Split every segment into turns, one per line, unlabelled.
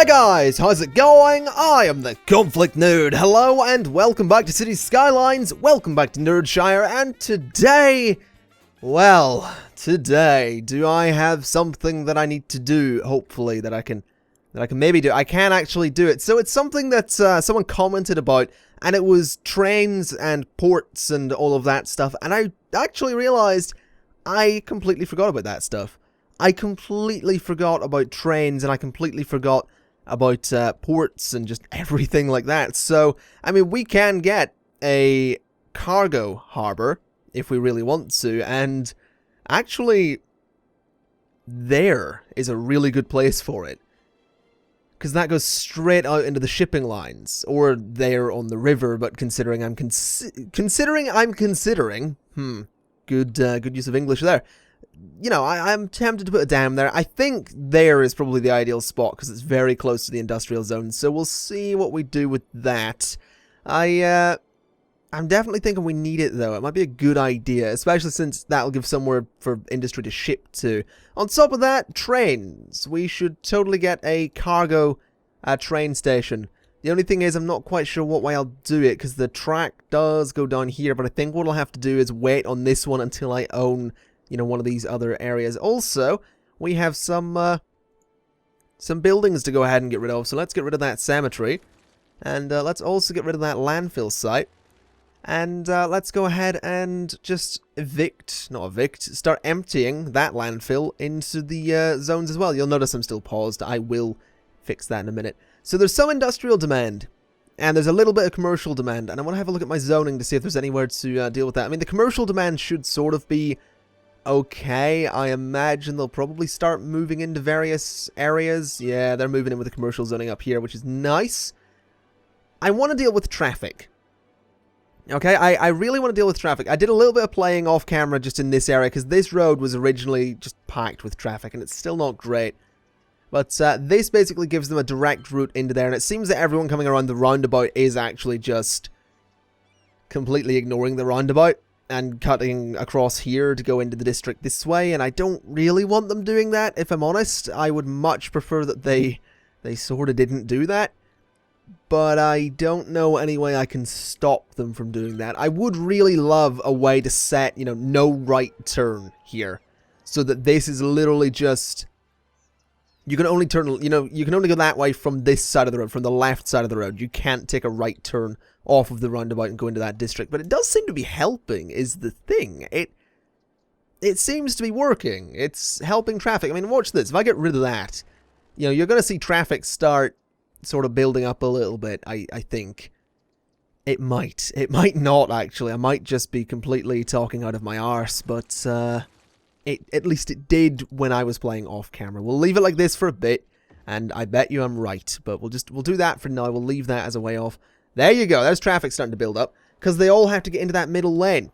Hi guys, how's it going? I am the ConflictNerd. Hello and welcome back to City Skylines. Welcome back to Nerdshire. And today, well, today, do I have something that I need to do? Hopefully that I can maybe do. I can actually do it. So it's something that someone commented about, and it was trains and ports and all of that stuff. And I actually realized I completely forgot about that stuff. I completely forgot about trains, and I completely forgot about ports and just everything like that. So, I mean, we can get a cargo harbor if we really want to, and actually, there is a really good place for it. Because that goes straight out into the shipping lines, or there on the river, but considering I'm considering, good use of English there. You know, I'm tempted to put a dam there. I think there is probably the ideal spot because it's very close to the industrial zone. So we'll see what we do with that. I'm definitely thinking we need it though. It might be a good idea, especially since that'll give somewhere for industry to ship to. On top of that, trains. We should totally get a cargo train station. The only thing is I'm not quite sure what way I'll do it because the track does go down here, but I think what I'll have to do is wait on this one until I own, you know, one of these other areas. Also, we have some buildings to go ahead and get rid of, so let's get rid of that cemetery. And let's also get rid of that landfill site. And let's go ahead and just start emptying that landfill into the zones as well. You'll notice I'm still paused. I will fix that in a minute. So there's some industrial demand, and there's a little bit of commercial demand, and I want to have a look at my zoning to see if there's anywhere to deal with that. I mean, the commercial demand should sort of be okay. I imagine they'll probably start moving into various areas. Yeah, they're moving in with the commercial zoning up here, which is nice. I want to deal with traffic. Okay, I really want to deal with traffic. I did a little bit of playing off camera just in this area, because this road was originally just packed with traffic, and it's still not great. But this basically gives them a direct route into there, and it seems that everyone coming around the roundabout is actually just completely ignoring the roundabout and cutting across here to go into the district this way, and I don't really want them doing that, if I'm honest. I would much prefer that they sort of didn't do that, but I don't know any way I can stop them from doing that. I would really love a way to set, you know, no right turn here, so that this is literally just, you can only turn, you know, you can only go that way from this side of the road, from the left side of the road. You can't take a right turn off of the roundabout and go into that district, but it does seem to be helping, is the thing. It seems to be working. It's helping traffic. I mean, watch this. If I get rid of that, you know, you're going to see traffic start sort of building up a little bit, I think. It might not, actually. I might just be completely talking out of my arse, but at least it did when I was playing off camera. We'll leave it like this for a bit, and I bet you I'm right, but we'll do that for now. We'll leave that as a way off. There you go. There's traffic starting to build up, because they all have to get into that middle lane.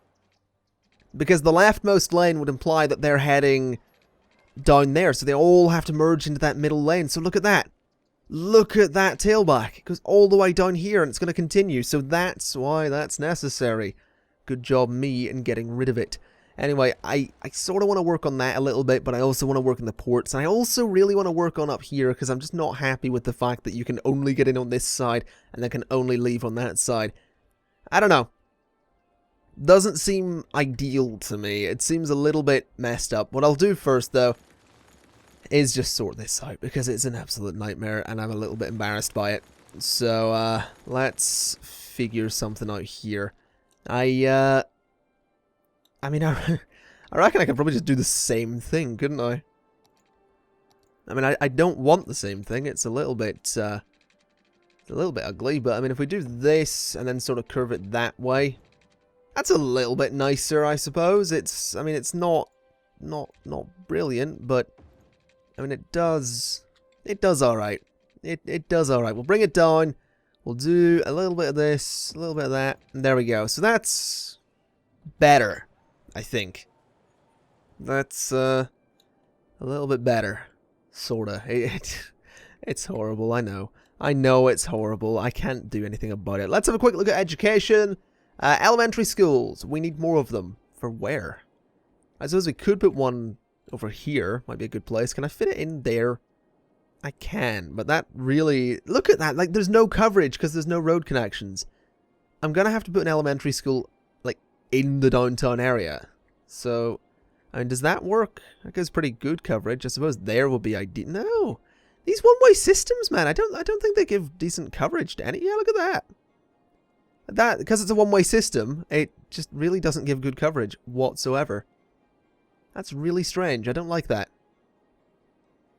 Because the leftmost lane would imply that they're heading down there, so they all have to merge into that middle lane. So look at that. Look at that tailback. It goes all the way down here, and it's going to continue. So that's why that's necessary. Good job me in getting rid of it. Anyway, I sort of want to work on that a little bit, but I also want to work on the ports. And I also really want to work on up here, because I'm just not happy with the fact that you can only get in on this side, and then can only leave on that side. I don't know. Doesn't seem ideal to me. It seems a little bit messed up. What I'll do first, though, is just sort this out, because it's an absolute nightmare, and I'm a little bit embarrassed by it. So, let's figure something out here. I mean, I reckon I could probably just do the same thing, couldn't I? I mean, I don't want the same thing. It's a little bit ugly, but I mean, if we do this and then sort of curve it that way, that's a little bit nicer, I suppose. I mean, it's not brilliant, but I mean, it does all right. It does all right. We'll bring it down. We'll do a little bit of this, a little bit of that, and there we go. So that's better, I think. That's a little bit better, sorta. It's horrible, I know. I know it's horrible. I can't do anything about it. Let's have a quick look at education. Elementary schools. We need more of them. For where? I suppose we could put one over here. Might be a good place. Can I fit it in there? I can, but that really... Look at that, like, there's no coverage because there's no road connections. I'm gonna have to put an elementary school, like, in the downtown area. So, I mean, does that work? That gives pretty good coverage. I suppose there will be ideal. No! These one-way systems, man, I don't think they give decent coverage to any... Yeah, look at that. That, because it's a one-way system, it just really doesn't give good coverage whatsoever. That's really strange. I don't like that.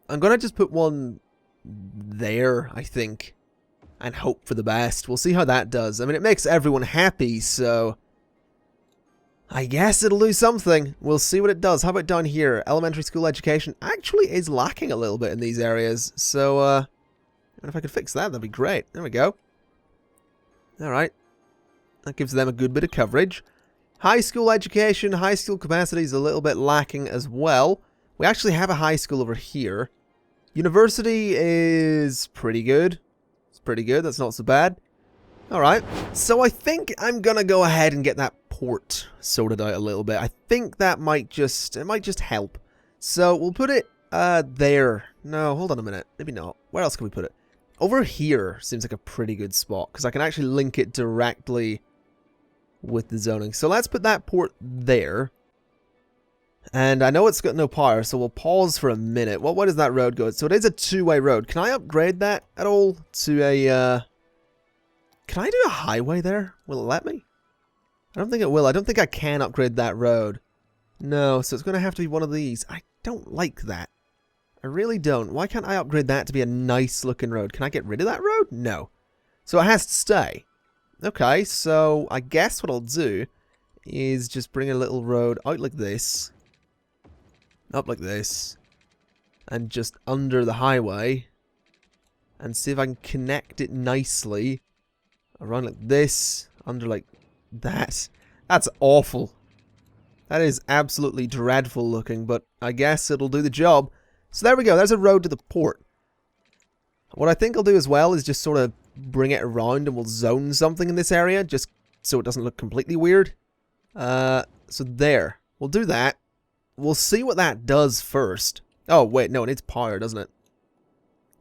I'm gonna just put one there, I think, and hope for the best. We'll see how that does. I mean, it makes everyone happy, so I guess it'll do something. We'll see what it does. How about down here? Elementary school education actually is lacking a little bit in these areas, so if I could fix that, that'd be great. There we go. Alright. That gives them a good bit of coverage. High school education, high school capacity is a little bit lacking as well. We actually have a high school over here. University is pretty good. It's pretty good, that's not so bad. Alright, so I think I'm gonna go ahead and get that port sorted out a little bit. I think that might just help. So we'll put it there. No, hold on a minute. Maybe not. Where else can we put it? Over here seems like a pretty good spot, because I can actually link it directly with the zoning. So let's put that port there. And I know it's got no power, so we'll pause for a minute. What way does that road go? So it is a two-way road. Can I upgrade that at all to a... Can I do a highway there? Will it let me? I don't think it will. I don't think I can upgrade that road. No, so it's going to have to be one of these. I don't like that. I really don't. Why can't I upgrade that to be a nice-looking road? Can I get rid of that road? No. So it has to stay. Okay, so I guess what I'll do is just bring a little road out like this. Up like this. And just under the highway. And see if I can connect it nicely. Around like this. Under like that. That's awful. That is absolutely dreadful looking, but I guess it'll do the job. So there we go, there's a road to the port. What I think I'll do as well is just sort of bring it around and we'll zone something in this area, just so it doesn't look completely weird. So there. We'll do that. We'll see what that does first. Oh, wait, no, it needs power, doesn't it?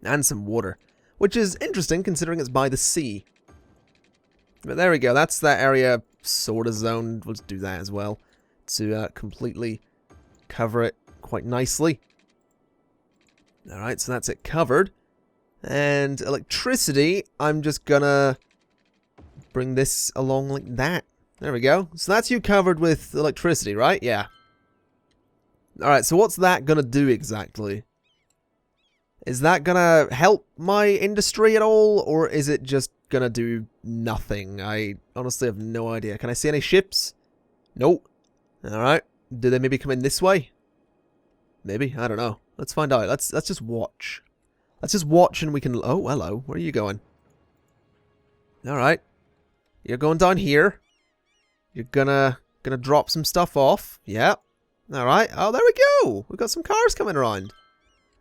And some water. Which is interesting, considering it's by the sea. But there we go, that's that area sort of zoned. We'll just do that as well, to completely cover it quite nicely. Alright, so that's it covered. And electricity, I'm just gonna bring this along like that. There we go. So that's you covered with electricity, right? Yeah. Alright, so what's that gonna do exactly? Is that gonna help my industry at all? Or is it just gonna do nothing? I honestly have no idea. Can I see any ships? Nope. Alright. Do they maybe come in this way? Maybe? I don't know. Let's find out. Let's just watch. Let's just watch and we can... Oh, hello. Where are you going? Alright. You're going down here. You're gonna drop some stuff off. Yeah. Alright. Oh, there we go. We've got some cars coming around.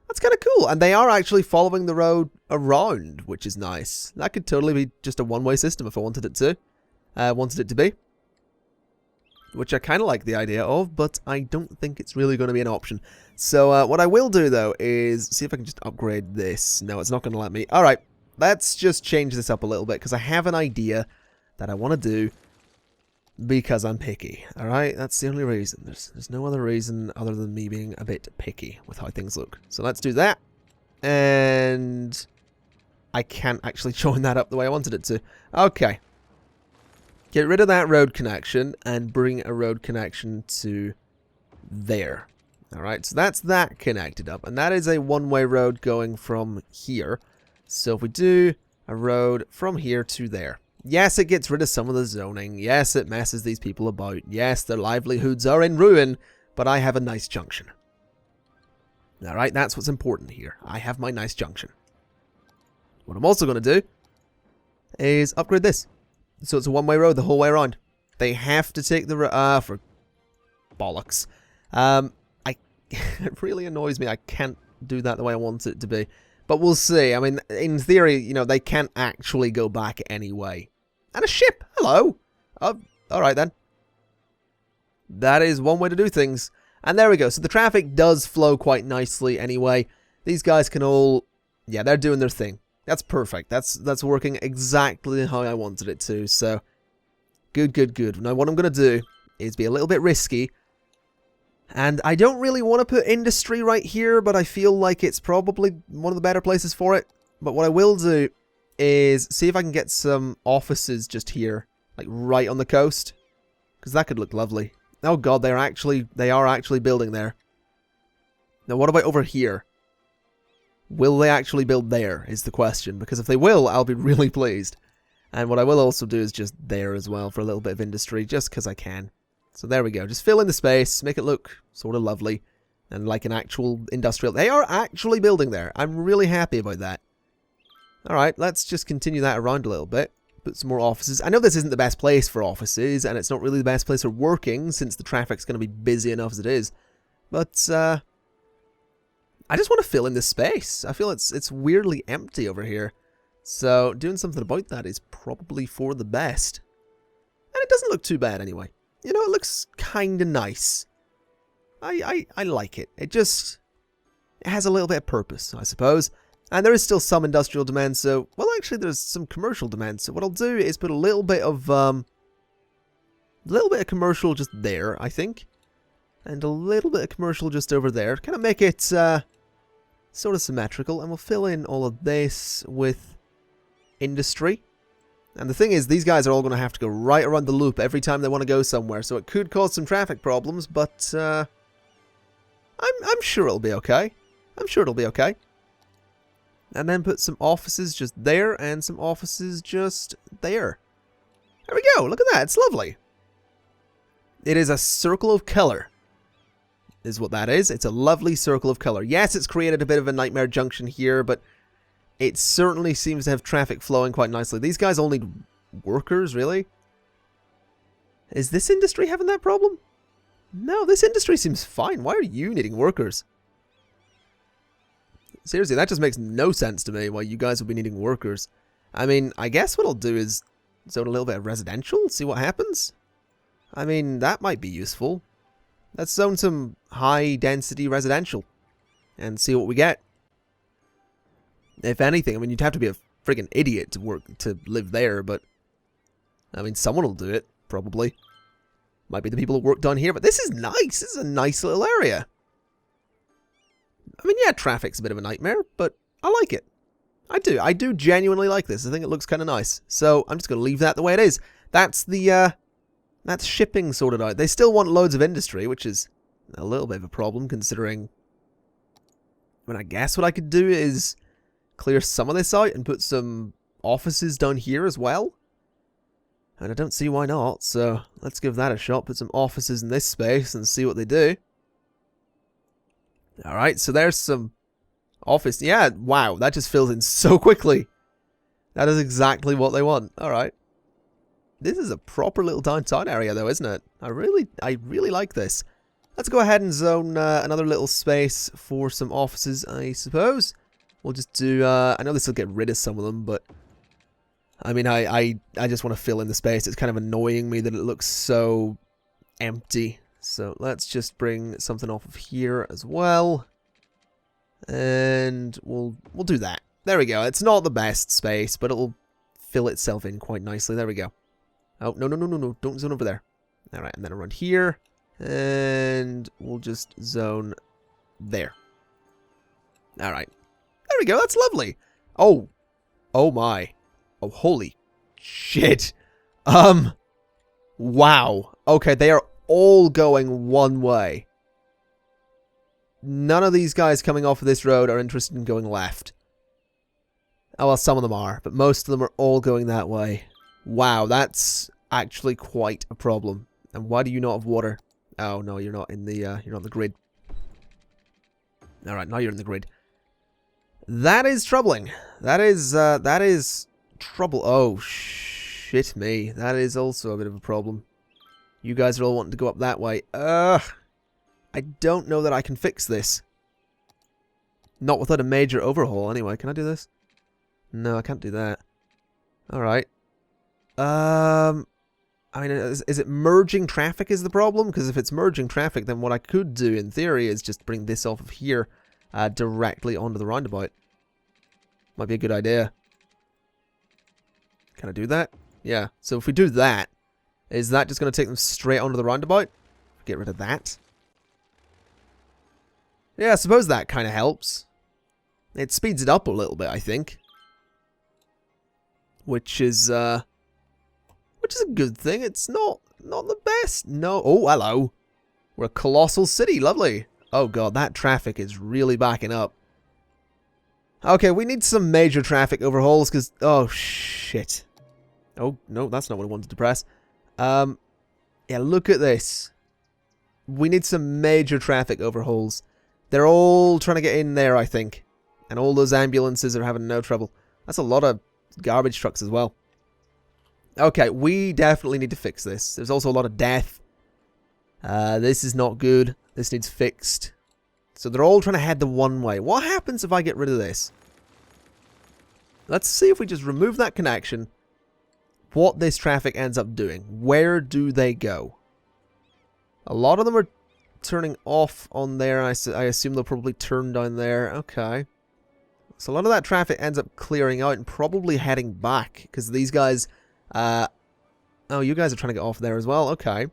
That's kind of cool. And they are actually following the road around, which is nice. That could totally be just a one-way system if I wanted it to. Wanted it to be. Which I kind of like the idea of, but I don't think it's really going to be an option. So what I will do, though, is see if I can just upgrade this. No, it's not going to let me. Alright, let's just change this up a little bit, because I have an idea that I want to do because I'm picky. Alright, that's the only reason. There's no other reason other than me being a bit picky with how things look. So let's do that. And I can't actually join that up the way I wanted it to. Okay. Get rid of that road connection and bring a road connection to there. Alright, so that's that connected up. And that is a one-way road going from here. So if we do a road from here to there. Yes, it gets rid of some of the zoning. Yes, it messes these people about. Yes, their livelihoods are in ruin. But I have a nice junction. Alright, that's what's important here. I have my nice junction. What I'm also going to do is upgrade this. So it's a one-way road the whole way around. They have to take the road... for bollocks. It really annoys me. I can't do that the way I want it to be. But we'll see. I mean, in theory, you know, they can't actually go back anyway. And a ship! Hello! Alright then. That is one way to do things. And there we go. So the traffic does flow quite nicely anyway. These guys can all Yeah, they're doing their thing. That's perfect. That's working exactly how I wanted it to. So, good, good, good. Now, what I'm going to do is be a little bit risky. And I don't really want to put industry right here, but I feel like it's probably one of the better places for it. But what I will do is see if I can get some offices just here, like right on the coast, because that could look lovely. Oh god, they are actually building there. Now what about over here? Will they actually build there is the question, because if they will, I'll be really pleased. And what I will also do is just there as well for a little bit of industry, just because I can. So there we go, just fill in the space, make it look sort of lovely, and like an actual industrial. They are actually building there. I'm really happy about that. Alright, let's just continue that around a little bit. Put some more offices. I know this isn't the best place for offices, and it's not really the best place for working, since the traffic's going to be busy enough as it is. But, I just want to fill in this space. I feel it's weirdly empty over here. So, doing something about that is probably for the best. And it doesn't look too bad anyway. You know, it looks kind of nice. I like it. It has a little bit of purpose, I suppose. And there is still some industrial demand, so... Well, actually, there's some commercial demand, so what I'll do is put a little bit of commercial just there, I think. And a little bit of commercial just over there. Kind of make it, sort of symmetrical. And we'll fill in all of this with industry. And the thing is, these guys are all going to have to go right around the loop every time they want to go somewhere, so it could cause some traffic problems, but, I'm sure it'll be okay. I'm sure it'll be okay. And then put some offices just there, and some offices just there. There we go, look at that, it's lovely. It is a circle of color, is what that is. It's a lovely circle of color. Yes, it's created a bit of a nightmare junction here, but it certainly seems to have traffic flowing quite nicely. These guys all need workers, really? Is this industry having that problem? No, this industry seems fine. Why are you needing workers? Seriously, that just makes no sense to me why you guys would be needing workers. I mean, I guess what I'll do is zone a little bit of residential, see what happens. I mean, that might be useful. Let's zone some high-density residential and see what we get. If anything, I mean, you'd have to be a friggin' idiot to live there, but I mean, someone will do it, probably. Might be the people who work down here, but this is nice. This is a nice little area. I mean, yeah, traffic's a bit of a nightmare, but I like it. I do. I do genuinely like this. I think it looks kind of nice. So I'm just going to leave that the way it is. That's the, that's shipping sorted out. They still want loads of industry, which is a little bit of a problem considering... I mean, I guess what I could do is clear some of this out and put some offices down here as well. And I don't see why not, so let's give that a shot. Put some offices in this space and see what they do. Alright, so there's some office. Yeah, wow, that just fills in so quickly. That is exactly what they want. Alright. This is a proper little downtown area though, isn't it? I really like this. Let's go ahead and zone another little space for some offices, I suppose. We'll just do, I know this will get rid of some of them, but I mean, I just want to fill in the space. It's kind of annoying me that it looks so empty. So let's just bring something off of here as well. And we'll do that. There we go. It's not the best space, but it'll fill itself in quite nicely. There we go. Oh, no. Don't zone over there. Alright, and then around here. And we'll just zone there. Alright. There we go. That's lovely. Oh. Oh my. Oh, holy shit. Wow. Okay, they are all going one way. None of these guys coming off of this road are interested in going left. Oh, well, some of them are, but most of them are all going that way. Wow, that's actually quite a problem. And why do you not have water? Oh, no, you're not in the, you're not in the grid. Alright, now you're in the grid. That is troubling. That is trouble. Oh, shit me. That is also a bit of a problem. You guys are all wanting to go up that way. Ugh. I don't know that I can fix this. Not without a major overhaul, anyway. Can I do this? No, I can't do that. Alright. I mean, is it merging traffic is the problem? Because if it's merging traffic, then what I could do, in theory, is just bring this off of here directly onto the roundabout. Might be a good idea. Can I do that? Yeah. So if we do that, is that just going to take them straight onto the roundabout? Get rid of that. Yeah, I suppose that kind of helps. It speeds it up a little bit, I think. Which is a good thing. It's not the best. No. Oh, hello. We're a colossal city. Lovely. Oh god, that traffic is really backing up. Okay, we need some major traffic overhauls because... Oh, shit. Oh, no, that's not what I wanted to press. Yeah, look at this. We need some major traffic overhauls. They're all trying to get in there, I think. And all those ambulances are having no trouble. That's a lot of garbage trucks as well. Okay, we definitely need to fix this. There's also a lot of death. This is not good. This needs fixed. So they're all trying to head the one way. What happens if I get rid of this? Let's see if we just remove that connection. What this traffic ends up doing. Where do they go? A lot of them are turning off on there. I assume they'll probably turn down there. Okay. So a lot of that traffic ends up clearing out and probably heading back. Because these guys... oh, you guys are trying to get off there as well. Okay.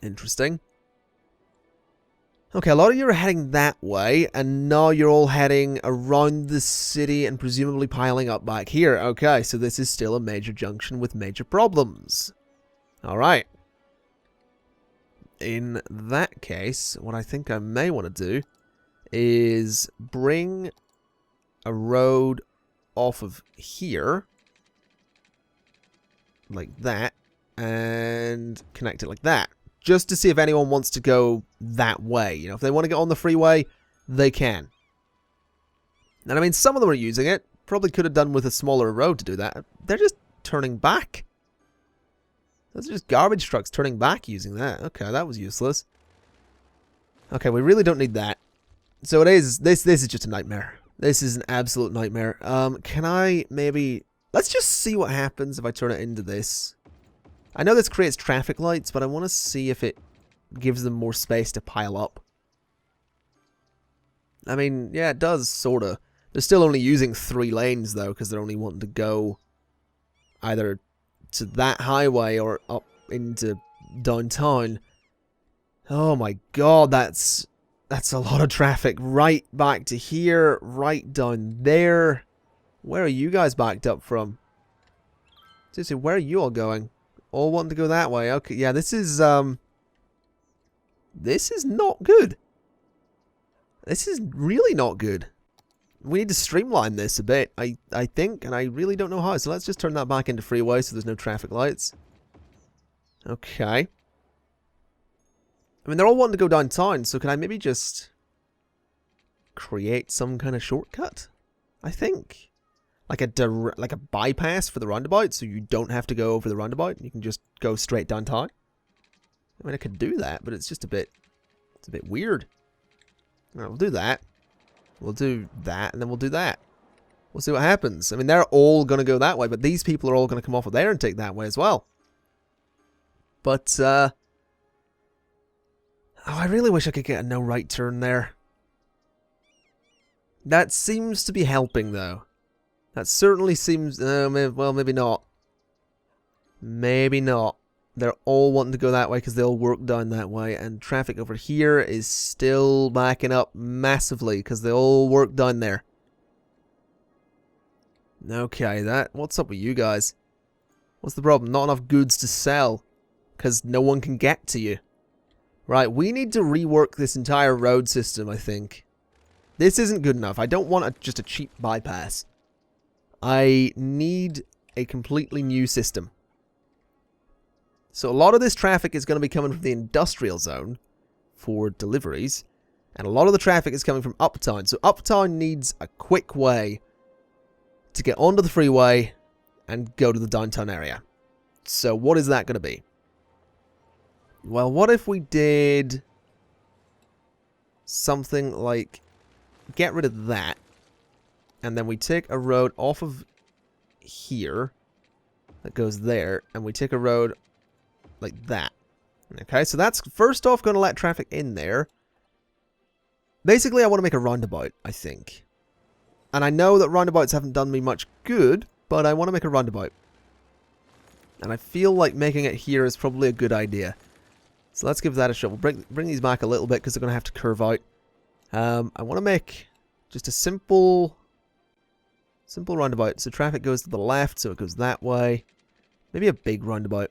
Interesting. Okay, a lot of you are heading that way, and now you're all heading around the city and presumably piling up back here. Okay, so this is still a major junction with major problems. Alright. In that case, what I think I may want to do is bring a road off of here, like that, and connect it like that. Just to see if anyone wants to go that way. You know, if they want to get on the freeway, they can. And I mean, some of them are using it. Probably could have done with a smaller road to do that. They're just turning back. Those are just garbage trucks turning back using that. Okay, that was useless. Okay, we really don't need that. So it is, this is just a nightmare. This is an absolute nightmare. Can I maybe... Let's just see what happens if I turn it into this. I know this creates traffic lights, but I want to see if it gives them more space to pile up. I mean, yeah, it does, sort of. They're still only using 3 lanes, though, because they're only wanting to go either to that highway or up into downtown. Oh my god, that's a lot of traffic. Right back to here, right down there. Where are you guys backed up from? Seriously, where are you all going? All wanting to go that way. Okay, yeah, this is not good. This is really not good. We need to streamline this a bit, I think, and I really don't know how. So let's just turn that back into freeway so there's no traffic lights. Okay. I mean, they're all wanting to go downtown, so can I maybe just create some kind of shortcut? I think. Like a bypass for the roundabout, so you don't have to go over the roundabout. You can just go straight downtown. I mean, I could do that, but it's just a bit weird. All right, we'll do that. We'll do that, and then we'll do that. We'll see what happens. I mean, they're all going to go that way, but these people are all going to come off of there and take that way as well. But, oh, I really wish I could get a no right turn there. That seems to be helping, though. That certainly seems... well, maybe not. Maybe not. They're all wanting to go that way because they all work down that way. And traffic over here is still backing up massively because they all work down there. Okay, what's up with you guys? What's the problem? Not enough goods to sell because no one can get to you. Right, we need to rework this entire road system, I think. This isn't good enough. I don't want just a cheap bypass. I need a completely new system. So a lot of this traffic is going to be coming from the industrial zone for deliveries. And a lot of the traffic is coming from Uptown. So Uptown needs a quick way to get onto the freeway and go to the downtown area. So what is that going to be? Well, what if we did something like get rid of that. And then we take a road off of here that goes there, and we take a road like that. Okay, so that's first off going to let traffic in there. Basically, I want to make a roundabout, I think. And I know that roundabouts haven't done me much good, but I want to make a roundabout. And I feel like making it here is probably a good idea. So let's give that a shot. We'll bring these back a little bit because they're going to have to curve out. I want to make just a simple roundabout. So traffic goes to the left, so it goes that way. Maybe a big roundabout.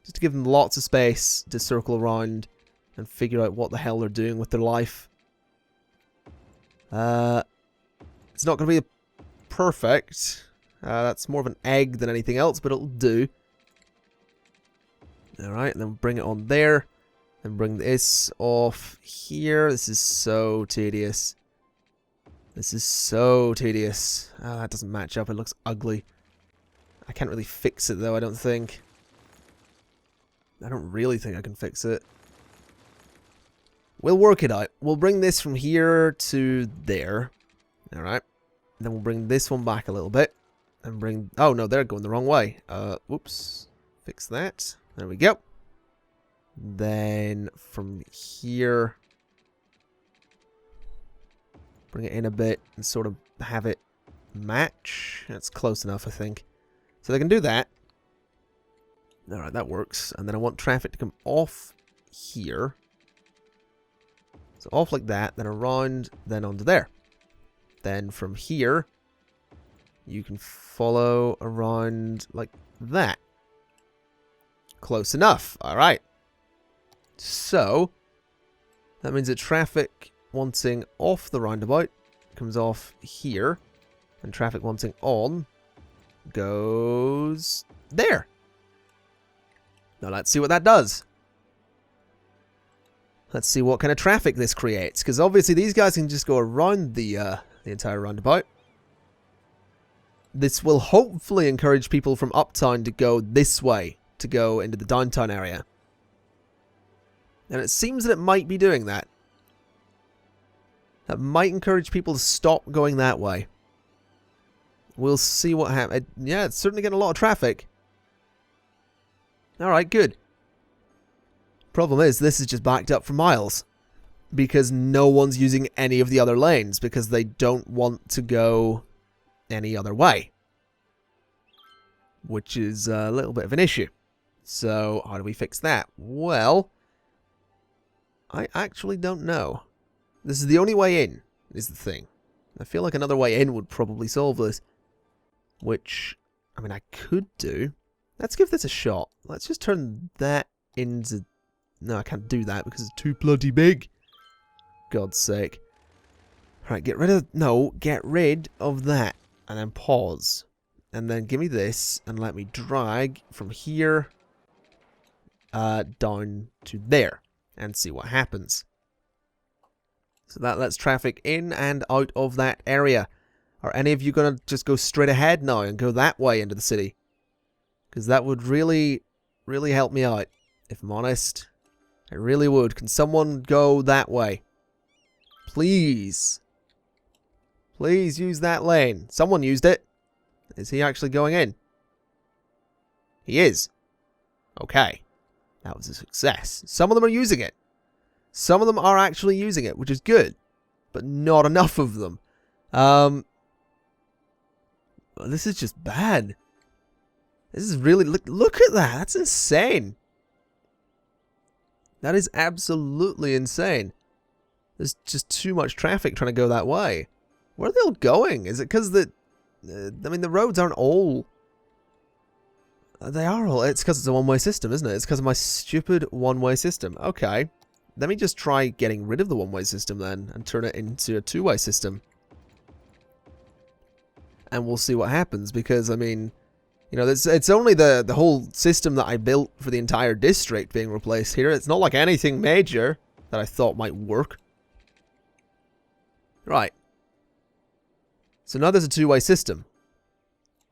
Just to give them lots of space to circle around and figure out what the hell they're doing with their life. It's not going to be perfect. That's more of an egg than anything else, but it'll do. Alright, and then bring it on there. And bring this off here. This is so tedious. This is so tedious. That doesn't match up. It looks ugly. I can't really fix it, though, I don't think. I don't really think I can fix it. We'll work it out. We'll bring this from here to there. Alright. Then we'll bring this one back a little bit. And bring... Oh, no, they're going the wrong way. Whoops. Fix that. There we go. Then from here... Bring it in a bit and sort of have it match. That's close enough, I think. So they can do that. Alright, that works. And then I want traffic to come off here. So off like that, then around, then onto there. Then from here, you can follow around like that. Close enough. Alright. So, that means that traffic wanting off the roundabout comes off here. And traffic wanting on goes there. Now let's see what that does. Let's see what kind of traffic this creates. Because obviously these guys can just go around the entire roundabout. This will hopefully encourage people from uptown to go this way. To go into the downtown area. And it seems that it might be doing that. That might encourage people to stop going that way. We'll see what happens. Yeah, it's certainly getting a lot of traffic. Alright, good. Problem is, this is just backed up for miles. Because no one's using any of the other lanes. Because they don't want to go any other way. Which is a little bit of an issue. So, how do we fix that? Well, I actually don't know. This is the only way in, is the thing. I feel like another way in would probably solve this. Which, I mean, I could do. Let's give this a shot. Let's just turn that into... No, I can't do that because it's too bloody big. God's sake. Right, get rid of... No, get rid of that. And then pause. And then give me this and let me drag from here down to there. And see what happens. So that lets traffic in and out of that area. Are any of you going to just go straight ahead now and go that way into the city? Because that would really, really help me out. If I'm honest. It really would. Can someone go that way? Please. Please use that lane. Someone used it. Is he actually going in? He is. Okay. That was a success. Some of them are using it. Some of them are actually using it, which is good. But not enough of them. This is just bad. This is really... Look at that. That's insane. That is absolutely insane. There's just too much traffic trying to go that way. Where are they all going? Is it because the... I mean, the roads aren't all... They are all... It's because it's a one-way system, isn't it? It's because of my stupid one-way system. Okay. Let me just try getting rid of the one-way system then and turn it into a two-way system. And we'll see what happens because, I mean, you know, it's only the whole system that I built for the entire district being replaced here. It's not like anything major that I thought might work. Right. So now there's a two-way system.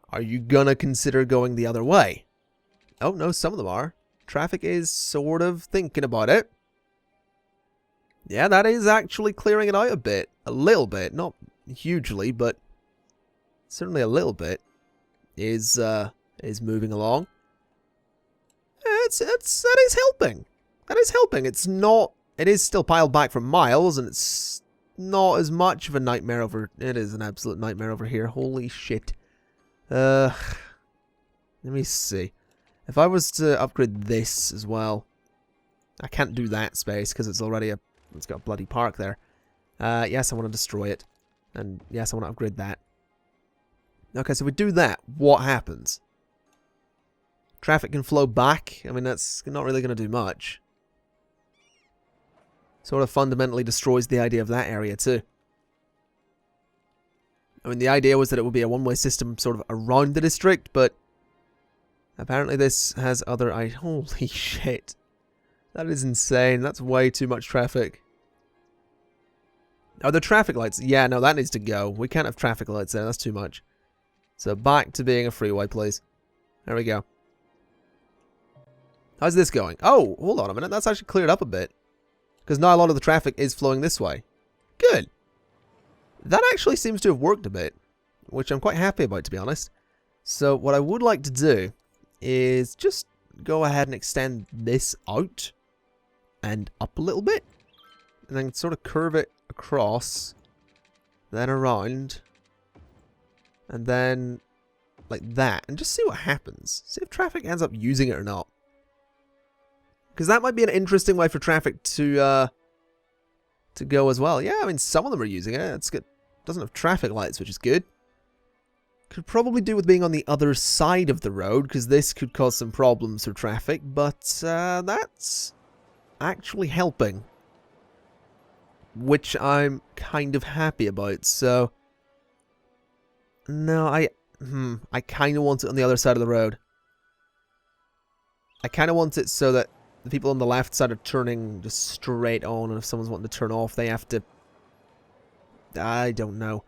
Are you gonna consider going the other way? Oh, no, some of them are. Traffic is sort of thinking about it. Yeah, that is actually clearing it out a bit. A little bit. Not hugely, but certainly a little bit is moving along. That is helping. That is helping. It's not... It is still piled back from miles, and it's not as much of a nightmare over... It is an absolute nightmare over here. Holy shit. Let me see. If I was to upgrade this as well... I can't do that space because it's already a... It's got a bloody park there. Yes, I want to destroy it. And yes, I want to upgrade that. Okay, so we do that. What happens? Traffic can flow back. I mean, that's not really going to do much. Sort of fundamentally destroys the idea of that area too. I mean, the idea was that it would be a one-way system sort of around the district, but apparently this has other... Holy shit. That is insane. That's way too much traffic. Are there traffic lights? Yeah, no, that needs to go. We can't have traffic lights there. That's too much. So back to being a freeway, please. There we go. How's this going? Oh, hold on a minute. That's actually cleared up a bit. Because now a lot of the traffic is flowing this way. Good. That actually seems to have worked a bit. Which I'm quite happy about, to be honest. So what I would like to do is just go ahead and extend this out. And up a little bit. And then sort of curve it across. Then around. And then like that. And just see what happens. See if traffic ends up using it or not. Because that might be an interesting way for traffic to go as well. Yeah, I mean, some of them are using it. It's good. Doesn't have traffic lights, which is good. Could probably do with being on the other side of the road, because this could cause some problems for traffic. But that's actually helping. Which I'm kind of happy about. So, no, I kind of want it on the other side of the road. I kind of want it so that the people on the left side are turning just straight on, and if someone's wanting to turn off, they have to... I don't know.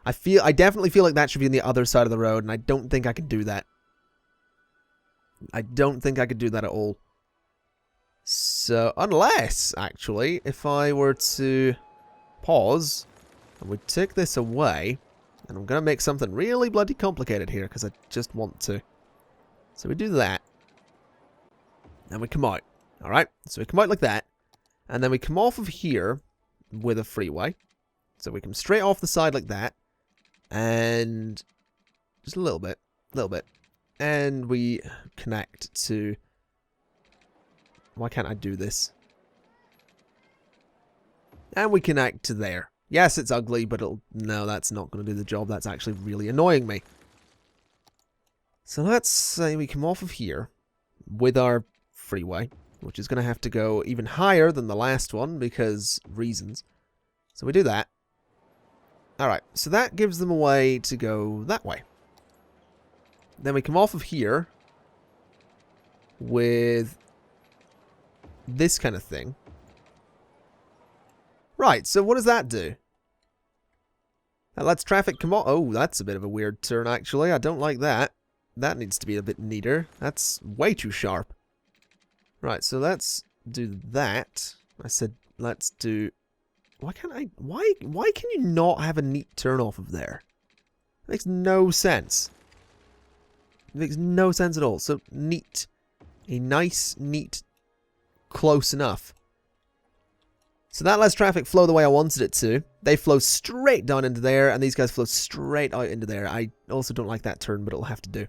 I definitely feel like that should be on the other side of the road, and I don't think I can do that. I don't think I could do that at all. So, unless, actually, if I were to pause, and we take this away, and I'm going to make something really bloody complicated here, because I just want to. So we do that. And we come out. Alright, so we come out like that. And then we come off of here with a freeway. So we come straight off the side like that. And just a little bit. And we connect to... Why can't I do this? And we connect to there. Yes, it's ugly, but it'll... No, that's not going to do the job. That's actually really annoying me. So let's say we come off of here with our freeway, which is going to have to go even higher than the last one because reasons. So we do that. Alright, so that gives them a way to go that way. Then we come off of here with this kind of thing. Right, so what does that do? That lets traffic come on. Oh, that's a bit of a weird turn, actually. I don't like that. That needs to be a bit neater. That's way too sharp. Right, so let's do that. I said let's do... Why can't I... Why can you not have a neat turn off of there? It makes no sense. It makes no sense at all. So, neat. A nice, neat, close enough. So that lets traffic flow the way I wanted it to. They flow straight down into there, and these guys flow straight out into there. I also don't like that turn, but it'll have to do.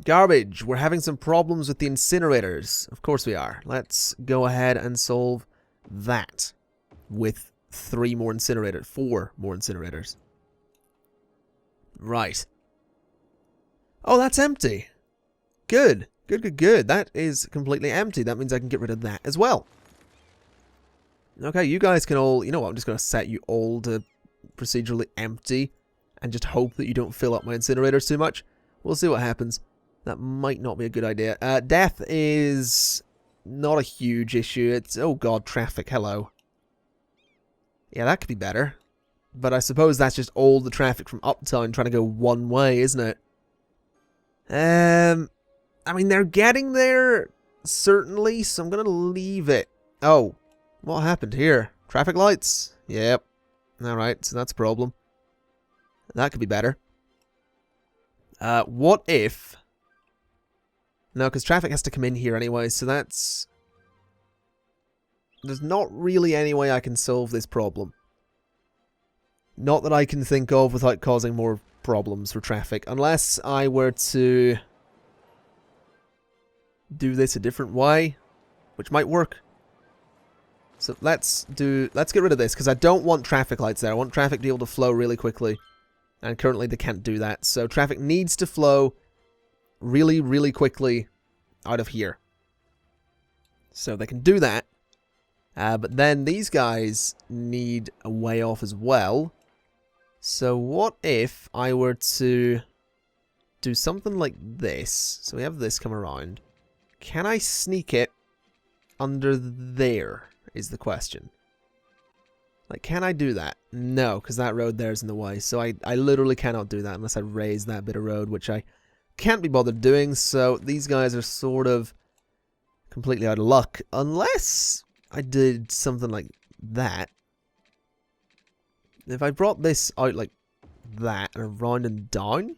Garbage. We're having some problems with the incinerators. Of course we are. Let's go ahead and solve that with 4 more incinerators. Right. Oh, that's empty. Good. Good. That is completely empty. That means I can get rid of that as well. Okay, you guys can all... You know what? I'm just going to set you all to procedurally empty and just hope that you don't fill up my incinerators too much. We'll see what happens. That might not be a good idea. Death is not a huge issue. It's... Oh god, traffic. Hello. Yeah, that could be better. But I suppose that's just all the traffic from uptown trying to go one way, isn't it? I mean, they're getting there, certainly, so I'm going to leave it. Oh, what happened here? Traffic lights? Yep. Alright, so that's a problem. That could be better. What if... No, because traffic has to come in here anyway, so that's... There's not really any way I can solve this problem. Not that I can think of without causing more problems for traffic. Unless I were to do this a different way, which might work. So let's get rid of this, because I don't want traffic lights there. I want traffic to be able to flow really quickly. And currently they can't do that. So traffic needs to flow really, really quickly out of here. So they can do that. But then these guys need a way off as well. So what if I were to do something like this? So we have this come around. Can I sneak it under there is the question. Like, can I do that? No, because that road there is in the way. So I literally cannot do that unless I raise that bit of road, which I can't be bothered doing. So these guys are sort of completely out of luck. Unless I did something like that. If I brought this out like that and around and down,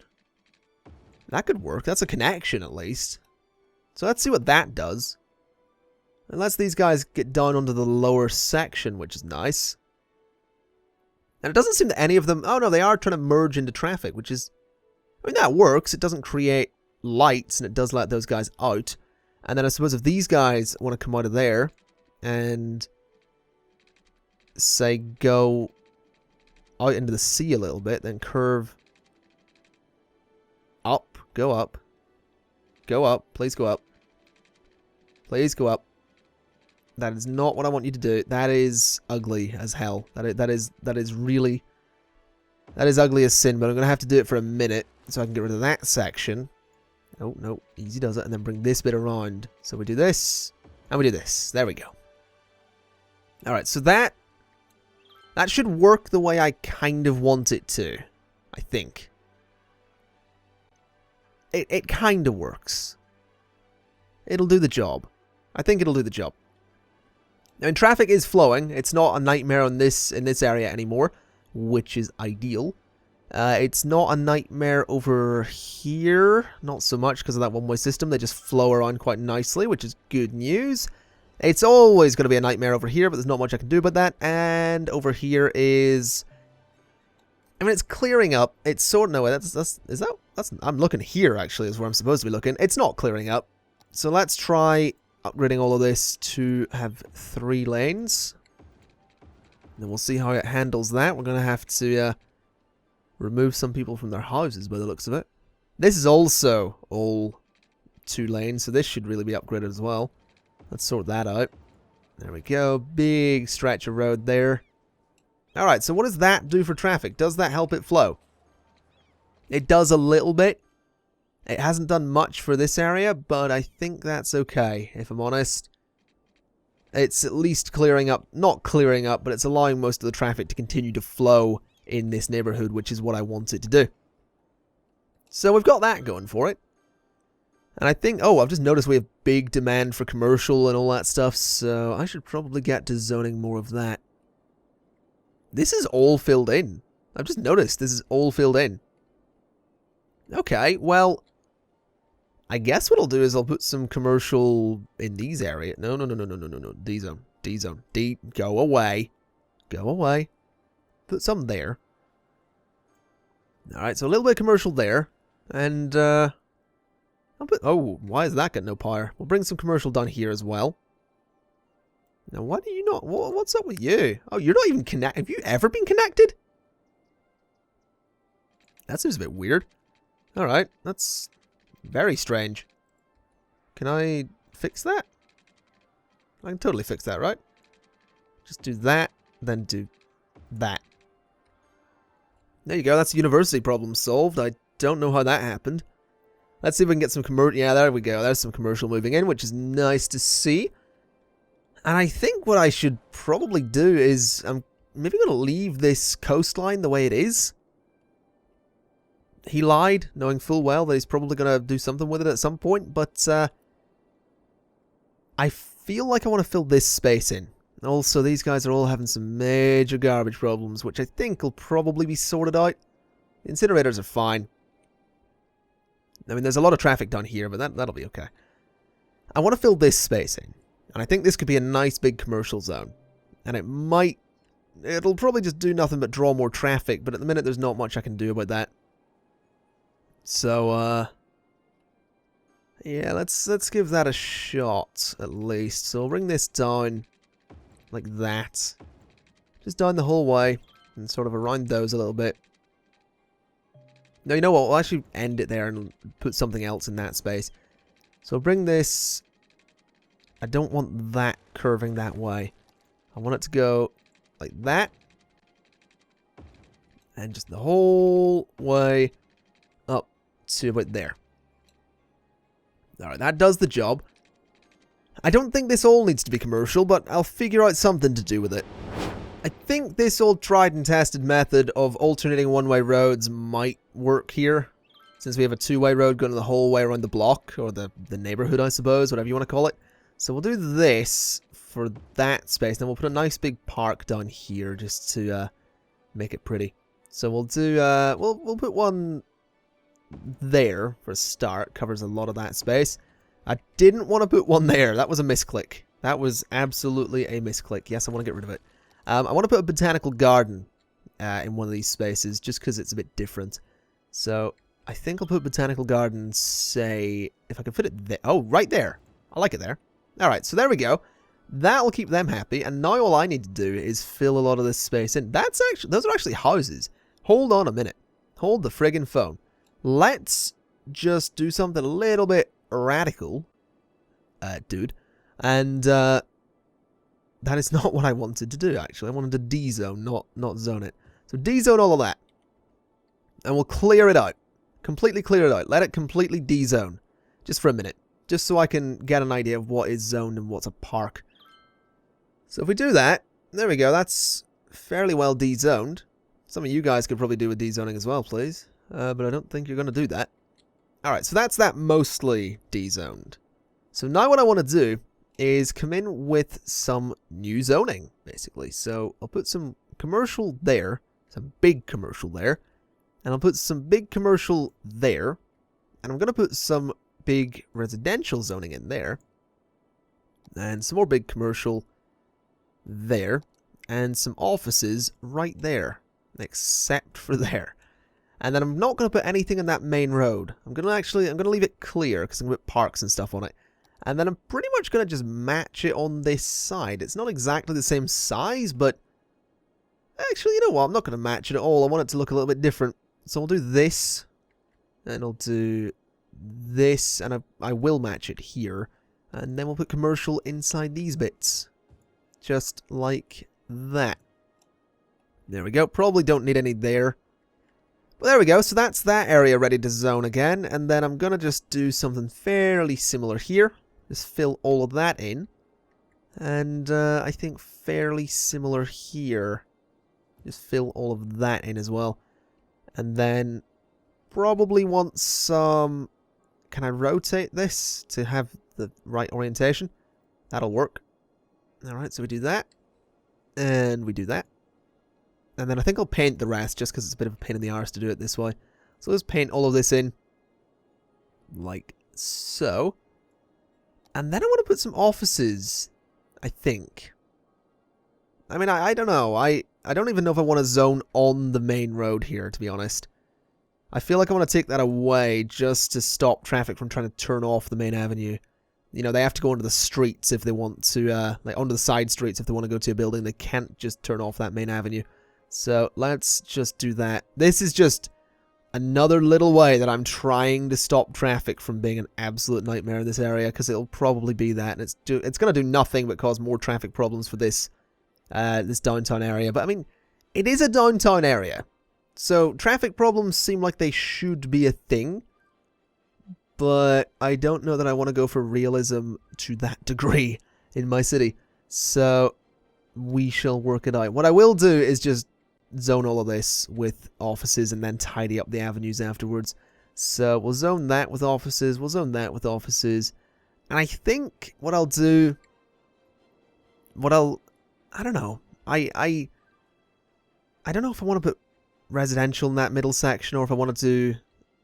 that could work. That's a connection at least. So let's see what that does. Unless these guys get down onto the lower section, which is nice. And it doesn't seem that any of them... Oh no, they are trying to merge into traffic, which is... I mean, that works. It doesn't create lights, and it does let those guys out. And then I suppose if these guys want to come out of there and, say, go out into the sea a little bit, then curve up, go up, please go up, please go up. That is not what I want you to do. That is ugly as hell. That is really... That is ugly as sin, but I'm going to have to do it for a minute so I can get rid of that section. Oh, no. Easy does it. And then bring this bit around. So we do this, and we do this. There we go. Alright, so that should work the way I kind of want it to. I think. It kind of works. It'll do the job. I think it'll do the job. I mean, traffic is flowing. It's not a nightmare in this area anymore, which is ideal. It's not a nightmare over here. Not so much because of that one-way system. They just flow around quite nicely, which is good news. It's always going to be a nightmare over here, but there's not much I can do about that. And over here is... I mean, it's clearing up. It's sort of... No, I'm looking here, actually, is where I'm supposed to be looking. It's not clearing up. So let's try upgrading all of this to have 3 lanes. And then we'll see how it handles that. We're going to have to remove some people from their houses by the looks of it. This is also all 2 lanes, so this should really be upgraded as well. Let's sort that out. There we go. Big stretch of road there. Alright, so what does that do for traffic? Does that help it flow? It does a little bit. It hasn't done much for this area, but I think that's okay, if I'm honest. It's at least clearing up, not clearing up, but it's allowing most of the traffic to continue to flow in this neighborhood, which is what I want it to do. So we've got that going for it. And I think, oh, I've just noticed we have big demand for commercial and all that stuff, so I should probably get to zoning more of that. This is all filled in. I've just noticed this is all filled in. Okay, well, I guess what I'll do is I'll put some commercial in these areas. No. D-zone. D-zone. D, go away. Go away. Put some there. Alright, so a little bit of commercial there. And, I'll put, oh, why is that got no power? We'll bring some commercial down here as well. Now, why do you not... What's up with you? Oh, you're not even connected. Have you ever been connected? That seems a bit weird. Alright, that's very strange. Can I fix that? I can totally fix that, right? Just do that, then do that. There you go, that's university problem solved. I don't know how that happened. Let's see if we can get some commercial... Yeah, there we go. There's some commercial moving in, which is nice to see. And I think what I should probably do is... I'm maybe going to leave this coastline the way it is. He lied, knowing full well that he's probably going to do something with it at some point, but I feel like I want to fill this space in. Also, these guys are all having some major garbage problems, which I think will probably be sorted out. The incinerators are fine. I mean, there's a lot of traffic down here, but that'll be okay. I want to fill this space in, and I think this could be a nice big commercial zone. And it might it'll probably just do nothing but draw more traffic, but at the minute there's not much I can do about that. So, yeah, let's give that a shot, at least. So we'll bring this down like that. Just down the whole way, and sort of around those a little bit. No, you know what? We'll actually end it there and put something else in that space. So bring this... I don't want that curving that way. I want it to go like that. And just the whole way up to about there. Alright, that does the job. I don't think this all needs to be commercial, but I'll figure out something to do with it. I think this old tried and tested method of alternating one-way roads might work here. Since we have a two-way road going the whole way around the block, or the neighborhood, I suppose, whatever you want to call it. So we'll do this for that space, then we'll put a nice big park down here just to make it pretty. So we'll do, we'll put one there for a start, covers a lot of that space. I didn't want to put one there, that was a misclick. That was absolutely a misclick. Yes, I want to get rid of it. I want to put a botanical garden in one of these spaces, just because it's a bit different. So, I think I'll put botanical garden, say, if I can fit it there. Oh, right there. I like it there. Alright, so there we go. That'll keep them happy, and now all I need to do is fill a lot of this space in. Those are actually houses. Hold on a minute. Hold the friggin' phone. Let's just do something a little bit radical, dude. And, that is not what I wanted to do, actually. I wanted to D-zone, not zone it. So D-zone all of that. And we'll clear it out. Completely clear it out. Let it completely D-zone. Just for a minute. Just so I can get an idea of what is zoned and what's a park. So if we do that, there we go. That's fairly well D-zoned. Some of you guys could probably do with D-zoning as well, please. But I don't think you're going to do that. Alright, so that's that mostly D-zoned. So now what I want to do is come in with some new zoning, basically. So I'll put some commercial there, some big commercial there, and I'll put some big commercial there, and I'm going to put some big residential zoning in there, and some more big commercial there, and some offices right there, except for there. And then I'm not going to put anything in that main road. I'm going to leave it clear, because I'm going to put parks and stuff on it. And then I'm pretty much going to just match it on this side. It's not exactly the same size, but actually, you know what? I'm not going to match it at all. I want it to look a little bit different. So I'll do this, and I'll do this, and I will match it here. And then we'll put commercial inside these bits. Just like that. There we go. Probably don't need any there. But there we go. So that's that area ready to zone again. And then I'm going to just do something fairly similar here. Just fill all of that in. And I think fairly similar here. Just fill all of that in as well. And then probably want some... Can I rotate this to have the right orientation? That'll work. Alright, so we do that. And we do that. And then I think I'll paint the rest just because it's a bit of a pain in the arse to do it this way. So let's paint all of this in. Like so. And then I want to put some offices, I think. I mean, I don't know. I don't even know if I want to zone on the main road here, to be honest. I feel like I want to take that away just to stop traffic from trying to turn off the main avenue. You know, they have to go onto the streets if they want to, like onto the side streets if they want to go to a building. They can't just turn off that main avenue. So let's just do that. This is just another little way that I'm trying to stop traffic from being an absolute nightmare in this area, because it'll probably be that, and it's going to do nothing but cause more traffic problems for this this downtown area. But I mean, it is a downtown area, so traffic problems seem like they should be a thing, but I don't know that I want to go for realism to that degree in my city, so we shall work it out. What I will do is just zone all of this with offices and then tidy up the avenues afterwards. So we'll zone that with offices, we'll zone that with offices, and I think what I'll do, I don't know, I don't know if I want to put residential in that middle section, or if I want to do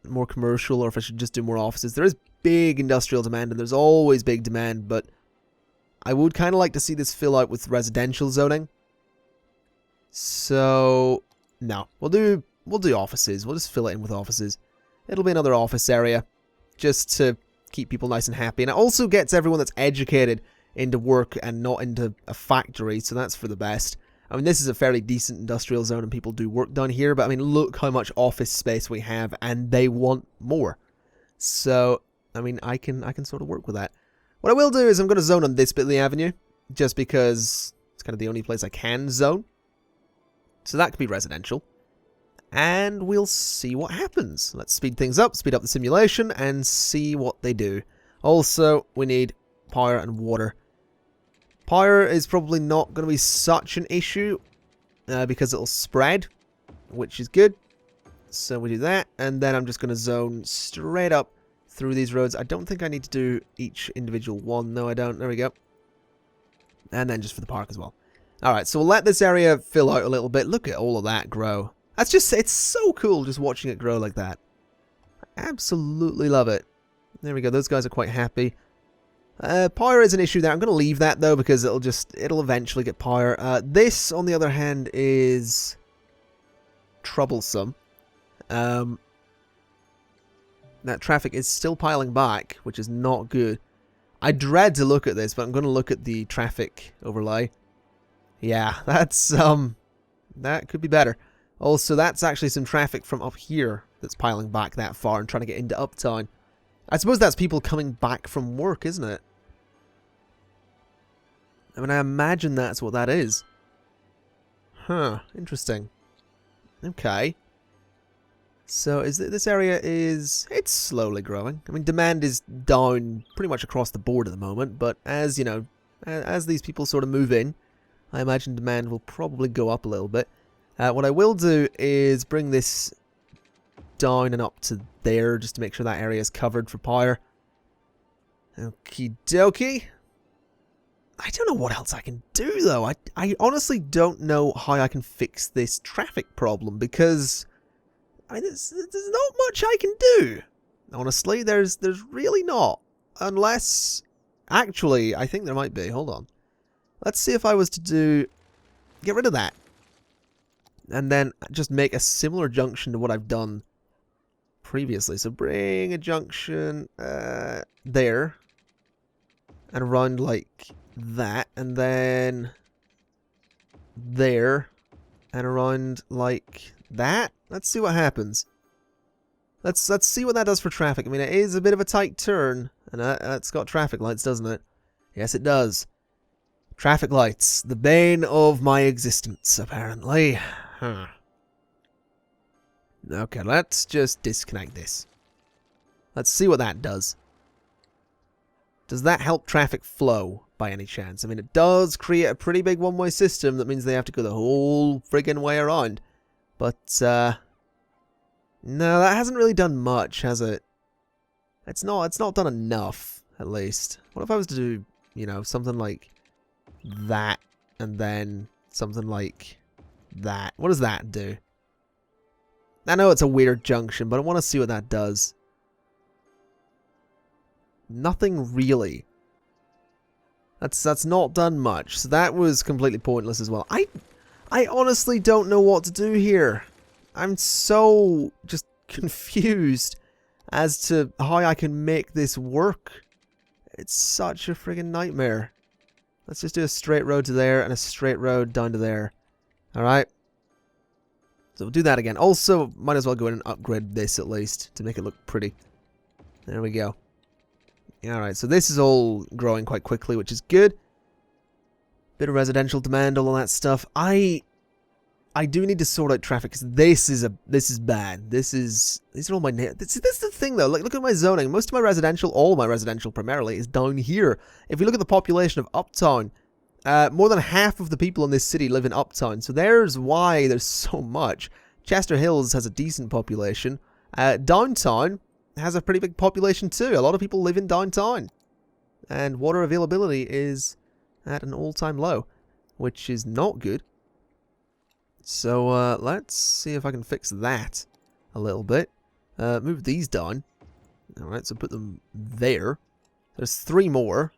more commercial, or if I should just do more offices. There is big industrial demand, and there's always big demand, but I would kind of like to see this fill out with residential zoning. So, no. We'll do offices. We'll just fill it in with offices. It'll be another office area, just to keep people nice and happy. And it also gets everyone that's educated into work and not into a factory, so that's for the best. I mean, this is a fairly decent industrial zone and people do work down here, but I mean, look how much office space we have and they want more. So, I mean, I can sort of work with that. What I will do is I'm going to zone on this bit of the avenue, just because it's kind of the only place I can zone. So that could be residential. And we'll see what happens. Let's speed things up, speed up the simulation, and see what they do. Also, we need power and water. Power is probably not going to be such an issue, because it'll spread, which is good. So we do that, and then I'm just going to zone straight up through these roads. I don't think I need to do each individual one. No, I don't. There we go. And then just for the park as well. Alright, so we'll let this area fill out a little bit. Look at all of that grow. That's just, it's so cool just watching it grow like that. I absolutely love it. There we go, those guys are quite happy. Power is an issue there. I'm going to leave that though because it'll eventually get power. This, on the other hand, is troublesome. That traffic is still piling back, which is not good. I dread to look at this, but I'm going to look at the traffic overlay. Yeah, that's, that could be better. Also, that's actually some traffic from up here that's piling back that far and trying to get into Uptown. I suppose that's people coming back from work, isn't it? I mean, I imagine that's what that is. Huh, interesting. Okay. So, this area is... it's slowly growing. I mean, demand is down pretty much across the board at the moment, but as, you know, as these people sort of move in, I imagine demand will probably go up a little bit. What I will do is bring this down and up to there, just to make sure that area is covered for power. Okie dokie. I don't know what else I can do, though. I honestly don't know how I can fix this traffic problem, because I mean, there's not much I can do. Honestly, there's really not. Unless... actually, I think there might be. Hold on. Let's see if I was to do... get rid of that. And then just make a similar junction to what I've done previously. So bring a junction there. And around like that. And then there. And around like that. Let's see what happens. Let's see what that does for traffic. I mean, it is a bit of a tight turn. And it's got traffic lights, doesn't it? Yes, it does. Traffic lights. The bane of my existence, apparently. Huh. Okay, let's just disconnect this. Let's see what that does. Does that help traffic flow, by any chance? I mean, it does create a pretty big one-way system. That means they have to go the whole friggin' way around. But, no, that hasn't really done much, has it? It's not done enough, at least. What if I was to do, you know, something like that, and then something like that? What does that do? I know it's a weird junction, but I want to see what that does. Nothing really. That's not done much. So that was completely pointless as well. I honestly don't know what to do here. I'm so just confused as to how I can make this work. It's such a friggin' nightmare. Let's just do a straight road to there and a straight road down to there. Alright. So we'll do that again. Also, might as well go in and upgrade this at least to make it look pretty. There we go. Alright, so this is all growing quite quickly, which is good. Bit of residential demand, all of that stuff. I do need to sort out traffic, because this is bad. These are all my this is the thing though. Like, look at my zoning. Most of my residential, all my residential primarily, is down here. If we look at the population of Uptown, more than half of the people in this city live in Uptown. So there's why there's so much. Chester Hills has a decent population. Downtown has a pretty big population too. A lot of people live in downtown. And water availability is at an all-time low, which is not good. So let's see if I can fix that a little bit. Move these down. Alright, so put them there. There's 3 more,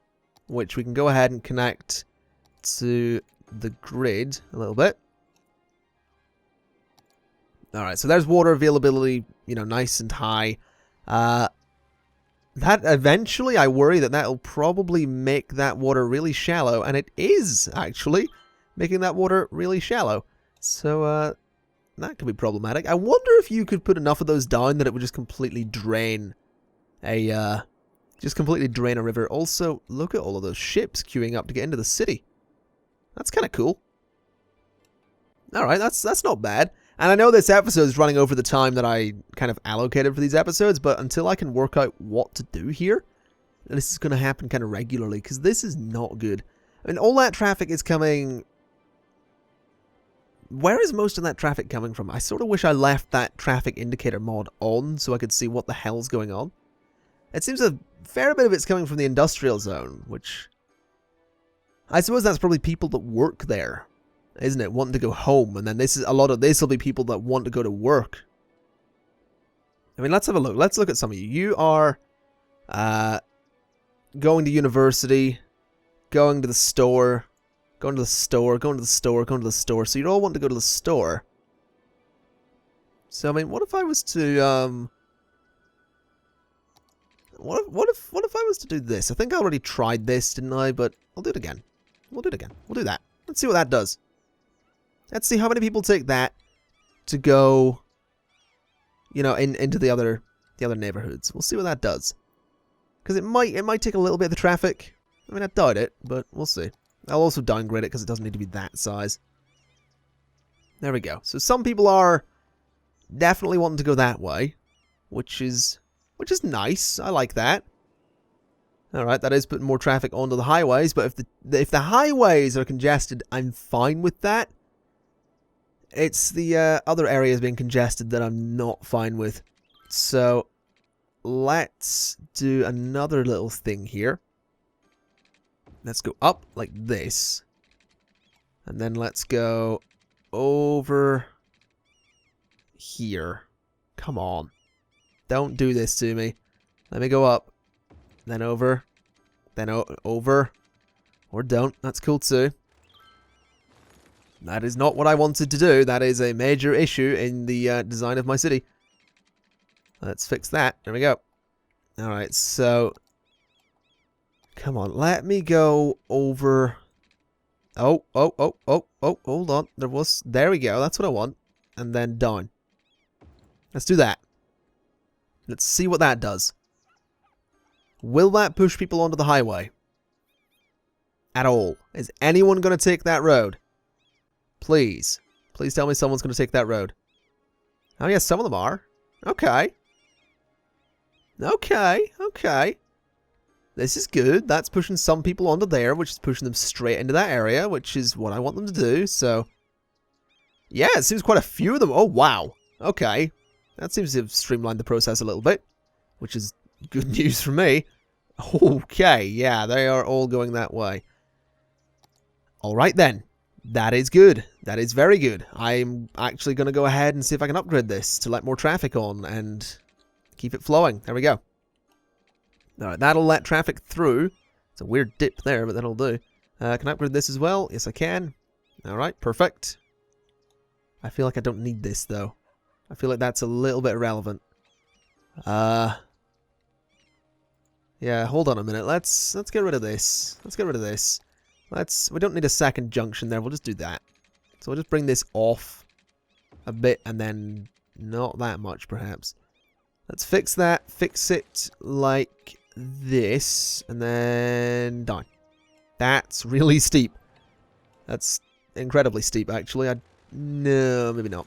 which we can go ahead and connect to the grid a little bit. Alright, so there's water availability, you know, nice and high. That eventually, I worry that that'll probably make that water really shallow, and it is, actually, making that water really shallow. So, that could be problematic. I wonder if you could put enough of those down that it would just completely drain a river. Also, look at all of those ships queuing up to get into the city. That's kind of cool. Alright, that's not bad. And I know this episode is running over the time that I kind of allocated for these episodes, but until I can work out what to do here, this is going to happen kind of regularly, because this is not good. I mean, all that traffic is coming... Where is most of that traffic coming from? I sort of wish I left that traffic indicator mod on so I could see what the hell's going on. It seems a fair bit of it's coming from the industrial zone, which... I suppose that's probably people that work there, isn't it? Wanting to go home, and then a lot of this will be people that want to go to work. I mean, let's have a look. Let's look at some of you. You are going to university, going to the store, going to the store, going to the store, going to the store. So you all want to go to the store. So I mean, what if I was to what if I was to do this? I think I already tried this, didn't I? But I'll do it again. We'll do it again. We'll do that. Let's see what that does. Let's see how many people take that to go, you know, into the other neighborhoods. We'll see what that does. Because it might take a little bit of the traffic. I mean, I doubt it, but we'll see. I'll also downgrade it because it doesn't need to be that size. There we go. So some people are definitely wanting to go that way, which is nice. I like that. All right, that is putting more traffic onto the highways, but if the highways are congested, I'm fine with that. It's the other areas being congested that I'm not fine with. So let's do another little thing here. Let's go up like this. And then let's go over here. Come on. Don't do this to me. Let me go up. Then over. Then over. Or don't. That's cool too. That is not what I wanted to do. That is a major issue in the design of my city. Let's fix that. There we go. Alright, so... Come on, let me go over... Oh, hold on. There we go, that's what I want. And then down. Let's do that. Let's see what that does. Will that push people onto the highway? At all? Is anyone going to take that road? Please. Please tell me someone's going to take that road. Oh yes, some of them are. Okay. Okay. This is good. That's pushing some people onto there, which is pushing them straight into that area, which is what I want them to do, so... Yeah, it seems quite a few of them. Oh, wow. Okay. That seems to have streamlined the process a little bit, which is good news for me. Okay, yeah, they are all going that way. Alright then. That is good. That is very good. I'm actually going to go ahead and see if I can upgrade this to let more traffic on and keep it flowing. There we go. Alright, that'll let traffic through. It's a weird dip there, but that'll do. Can I upgrade this as well? Yes, I can. Alright, perfect. I feel like I don't need this, though. I feel like that's a little bit irrelevant. Yeah, hold on a minute. Let's get rid of this. Let's get rid of this. We don't need a second junction there. We'll just do that. So we'll just bring this off a bit and then not that much, perhaps. Let's fix that. Fix it like this and then down. That's really steep. That's incredibly steep, actually. No, maybe not.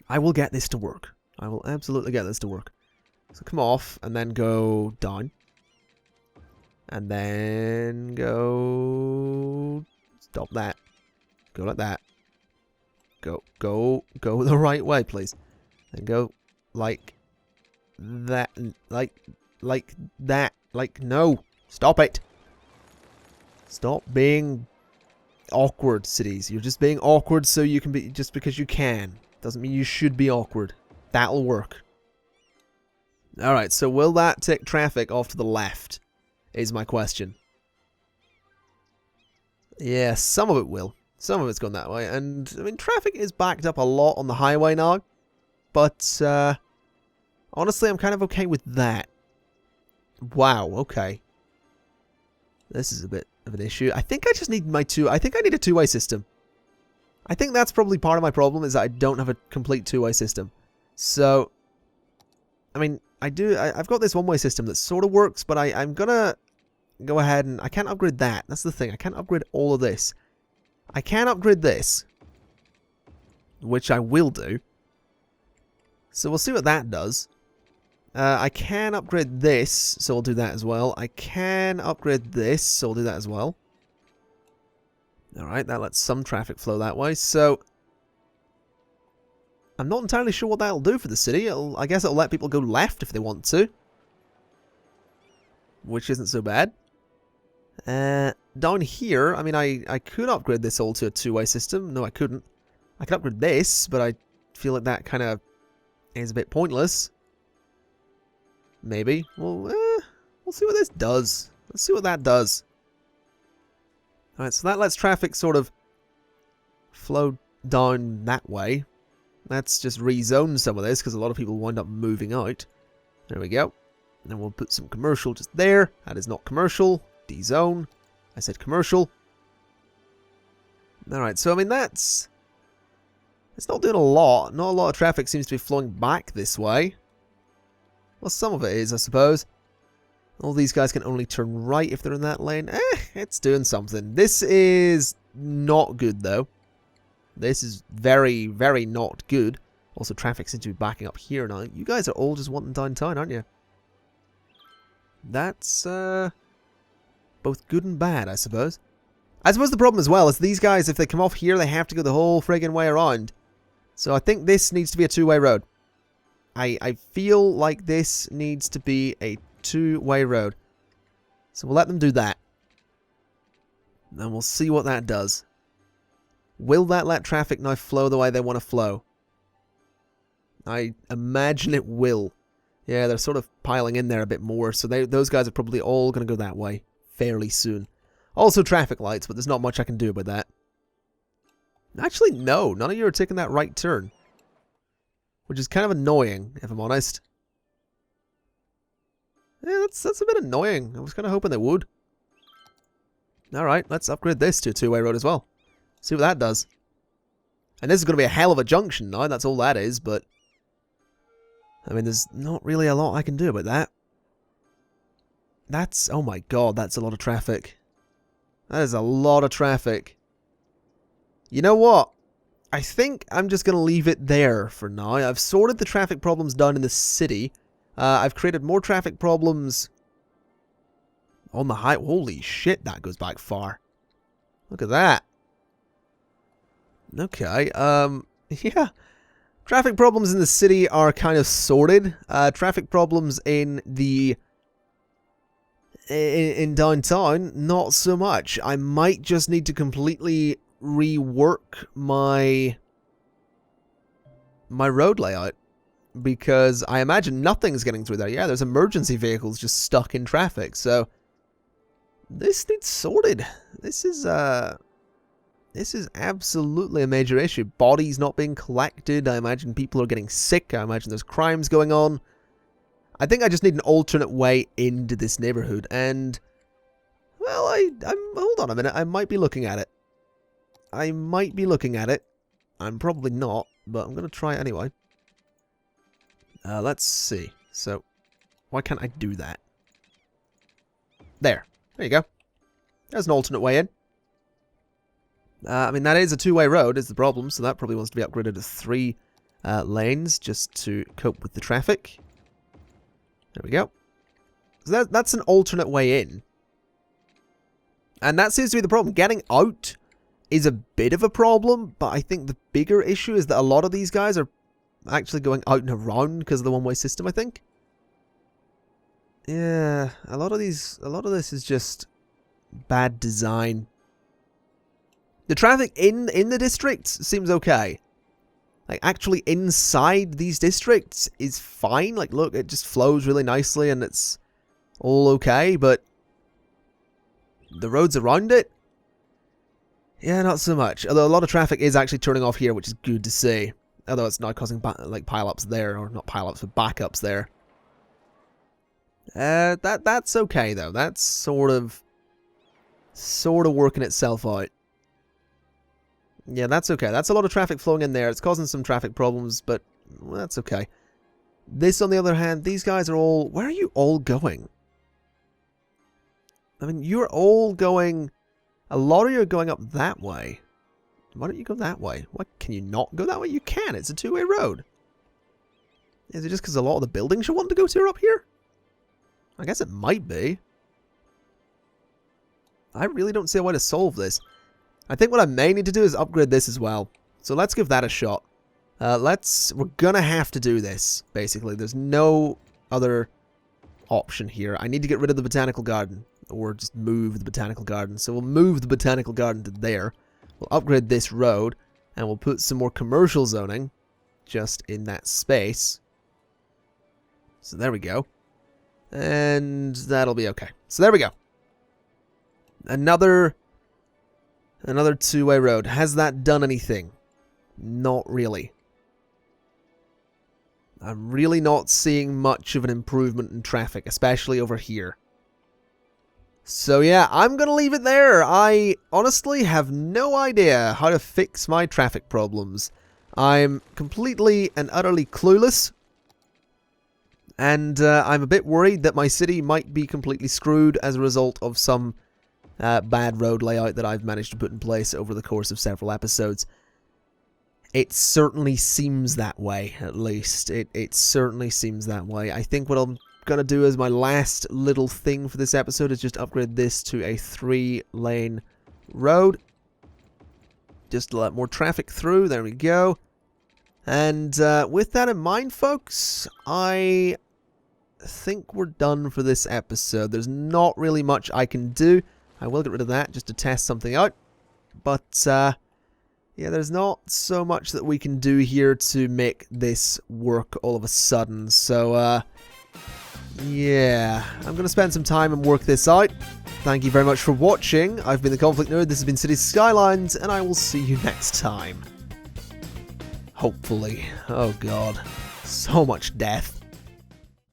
I will get this to work. I will absolutely get this to work. So come off and then go down. And then go... Stop that. Go like that. Go the right way, please. And go like that. Like that. Like, no. Stop it. Stop being awkward, cities. You're just being awkward so you can be... Just because you can. Doesn't mean you should be awkward. That'll work. Alright, so will that take traffic off to the left? Is my question. Yeah, some of it will. Some of it's going that way. And, I mean, traffic is backed up a lot on the highway now. But, honestly, I'm kind of okay with that. Wow, okay. This is a bit of an issue. I think I just need I think I need a two-way system. I think that's probably part of my problem, is that I don't have a complete two-way system. So, I mean, I've got this one-way system that sort of works, but I'm gonna go ahead and I can't upgrade that. That's the thing. I can't upgrade all of this. I can upgrade this, which I will do. So we'll see what that does. I can upgrade this, so I'll do that as well. I can upgrade this, so I'll do that as well. Alright, that lets some traffic flow that way, so I'm not entirely sure what that'll do for the city. I guess it'll let people go left if they want to, which isn't so bad. Down here, I mean, I could upgrade this all to a two-way system. No, I couldn't. I could upgrade this, but I feel like that kind of is a bit pointless. Maybe. Well, we'll see what this does. Let's see what that does. Alright, so that lets traffic sort of flow down that way. Let's just rezone some of this, because a lot of people wind up moving out. There we go. And we'll put some commercial just there. That is not commercial. D-zone. I said commercial. Alright, so I mean it's not doing a lot. Not a lot of traffic seems to be flowing back this way. Well, some of it is, I suppose. All these guys can only turn right if they're in that lane. It's doing something. This is not good, though. This is very, very not good. Also, traffic seems to be backing up here now. You guys are all just wanting downtown, aren't you? That's, both good and bad, I suppose. I suppose the problem as well is these guys, if they come off here, they have to go the whole friggin' way around. So I think this needs to be a two-way road. I feel like this needs to be a two-way road. So we'll let them do that. And we'll see what that does. Will that let traffic now flow the way they want to flow? I imagine it will. Yeah, they're sort of piling in there a bit more, so those guys are probably all going to go that way fairly soon. Also traffic lights, but there's not much I can do about that. Actually, no, none of you are taking that right turn. Which is kind of annoying, if I'm honest. Yeah, that's a bit annoying. I was kind of hoping they would. Alright, let's upgrade this to a two-way road as well. See what that does. And this is going to be a hell of a junction now, that's all that is, but I mean, there's not really a lot I can do about that. That's, oh my god, that's a lot of traffic. That is a lot of traffic. You know what? I think I'm just going to leave it there for now. I've sorted the traffic problems down in the city. I've created more traffic problems on the high... Holy shit, that goes back far. Look at that. Okay, yeah. Traffic problems in the city are kind of sorted. Traffic problems in the... in downtown, not so much. I might just need to completely rework my road layout, because I imagine nothing's getting through there. Yeah, there's emergency vehicles just stuck in traffic, so this needs sorted. This is absolutely a major issue. Bodies not being collected. I imagine people are getting sick. I imagine there's crimes going on. I think I just need an alternate way into this neighborhood, and well, hold on a minute. I might be looking at it. I'm probably not, but I'm going to try it anyway. Let's see. So, why can't I do that? There you go. There's an alternate way in. I mean, that is a two-way road is the problem, so that probably wants to be upgraded to 3 lanes just to cope with the traffic. There we go. So that's an alternate way in. And that seems to be the problem. Getting out is a bit of a problem, but I think the bigger issue is that a lot of these guys are actually going out and around because of the one-way system, I think. Yeah, a lot of this is just bad design. The traffic in the districts seems okay. Like, actually inside these districts is fine. Like, look, it just flows really nicely and it's all okay, but the roads around it, Yeah, not so much. Although a lot of traffic is actually turning off here, which is good to see. Although it's not causing like pile-ups there, or not pile-ups, but backups there. That's okay though. That's sort of working itself out. Yeah, that's okay. That's a lot of traffic flowing in there. It's causing some traffic problems, but well, that's okay. This, on the other hand, these guys are all... Where are you all going? I mean, you're all going... A lot of you are going up that way. Why don't you go that way? Why can you not go that way? You can. It's a two-way road. Is it just because a lot of the buildings you want to go to are up here? I guess it might be. I really don't see a way to solve this. I think what I may need to do is upgrade this as well. So let's give that a shot. We're gonna have to do this, basically. There's no other option here. I need to get rid of the botanical garden. Or just move the botanical garden. So we'll move the botanical garden to there. We'll upgrade this road. And we'll put some more commercial zoning just in that space. So there we go. And that'll be okay. So there we go. Another two-way road. Has that done anything? Not really. I'm really not seeing much of an improvement in traffic, especially over here. So yeah, I'm going to leave it there. I honestly have no idea how to fix my traffic problems. I'm completely and utterly clueless. And I'm a bit worried that my city might be completely screwed as a result of some bad road layout that I've managed to put in place over the course of several episodes. It certainly seems that way, at least. It certainly seems that way. I think what I'm going to do as my last little thing for this episode is just upgrade this to a 3-lane road. Just to let more traffic through. There we go. And with that in mind, folks, I think we're done for this episode. There's not really much I can do. I will get rid of that just to test something out. But, yeah, there's not so much that we can do here to make this work all of a sudden. So, yeah, I'm going to spend some time and work this out. Thank you very much for watching. I've been the ConflictNerd, this has been City Skylines, and I will see you next time. Hopefully. Oh god. So much death.